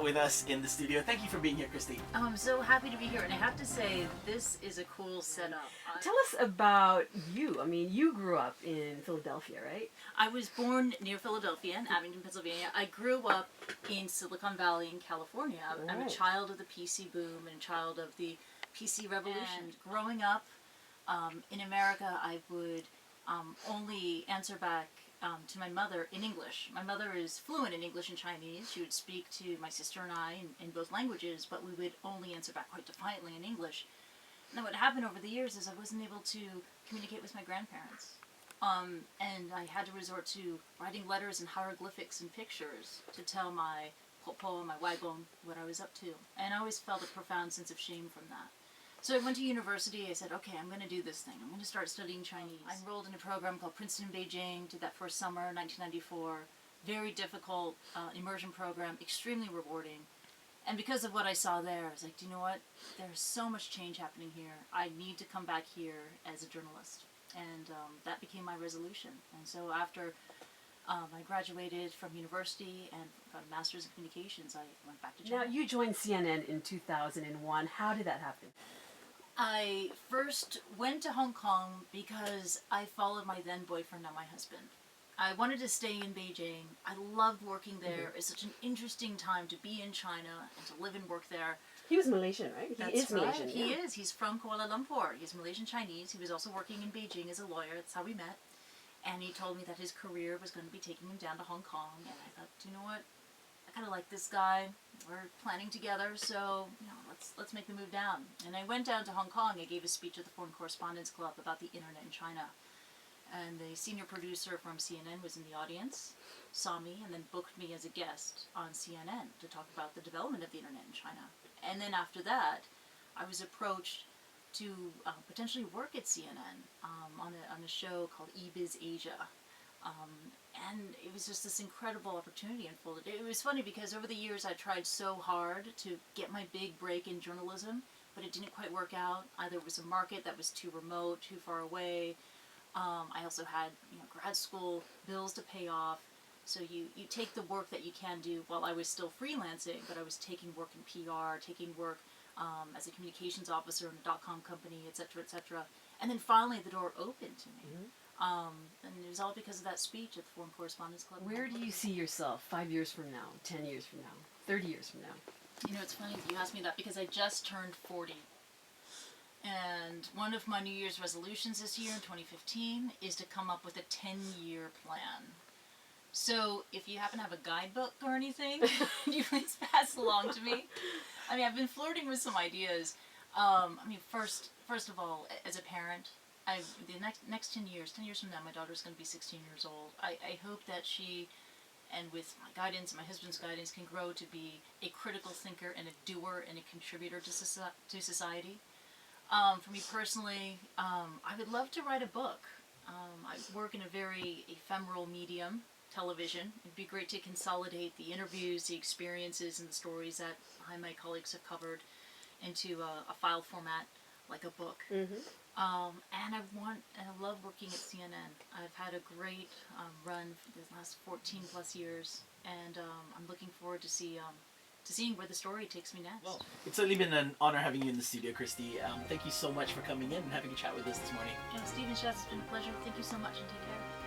with us in the studio. Thank you for being here, Kristie. Oh, I'm so happy to be here, and I have to say, this is a cool setup. Tell us about you. I mean, you grew up in Philadelphia, right? I was born near Philadelphia in Abingdon, Pennsylvania. I grew up in Silicon Valley in California. I'm a child of the PC boom and a child of the PC revolution. And growing up in America, I would only answer back to my mother in English. My mother is fluent in English and Chinese. She would speak to my sister and I in both languages, but we would only answer back quite defiantly in English. And what happened over the years is I wasn't able to communicate with my grandparents. And I had to resort to writing letters and hieroglyphics and pictures to tell my popo and my wagon what I was up to. And I always felt a profound sense of shame from that. So I went to university. I said, okay, I'm going to do this thing. I'm going to start studying Chinese. I enrolled in a program called Princeton in Beijing, did that for a summer, 1994. Very difficult immersion program, extremely rewarding. And because of what I saw there, I was like, do you know what? There's so much change happening here. I need to come back here as a journalist. And that became my resolution. And so after I graduated from university and got a master's in communications, I went back to China. Now, you joined CNN in 2001. How did that happen? I first went to Hong Kong because I followed my then boyfriend, now my husband. I wanted to stay in Beijing. I loved working there. It's such an interesting time to be in China and to live and work there. He was Malaysian, right? He is Malaysian. He is. He's from Kuala Lumpur. He's Malaysian Chinese. He was also working in Beijing as a lawyer. That's how we met. And he told me that his career was going to be taking him down to Hong Kong. And I thought, you know what? I kind of like this guy. We're planning together, so let's make the move down. And I went down to Hong Kong. I gave a speech at the Foreign Correspondents Club about the internet in China. And the senior producer from CNN was in the audience, saw me, and then booked me as a guest on CNN to talk about the development of the internet in China. And then after that, I was approached to potentially work at CNN on a show called eBiz Asia. And it was just this incredible opportunity unfolded. It was funny because over the years I tried so hard to get my big break in journalism, but it didn't quite work out. Either it was a market that was too remote, too far away. I also had grad school bills to pay off. So you take the work that you can do while I was still freelancing, but I was taking work in PR, taking work as a communications officer in a .com company, et cetera, and then finally the door opened to me. And it was all because of that speech at the Foreign Correspondents Club. Where do you see yourself 5 years from now, 10 years from now, 30 years from now? It's funny that you asked me that because I just turned 40. And one of my New Year's resolutions this year in 2015 is to come up with a 10-year plan. So if you happen to have a guidebook or anything, can you please pass along to me? I've been flirting with some ideas. First of all, as a parent, the next 10 years from now, my daughter's going to be 16 years old. I hope that she, and with my guidance, my husband's guidance, can grow to be a critical thinker and a doer and a contributor to society. For me personally, I would love to write a book. I work in a very ephemeral medium, television. It'd be great to consolidate the interviews, the experiences, and the stories that I and my colleagues have covered into a file format, like a book. And I love working at CNN. I've had a great run for the last 14 plus years, and I'm looking forward to seeing where the story takes me next. Well, it's certainly been an honor having you in the studio, Kristie. Thank you so much for coming in and having a chat with us this morning. Stephen Shaz, it's been a pleasure. Thank you so much, and take care.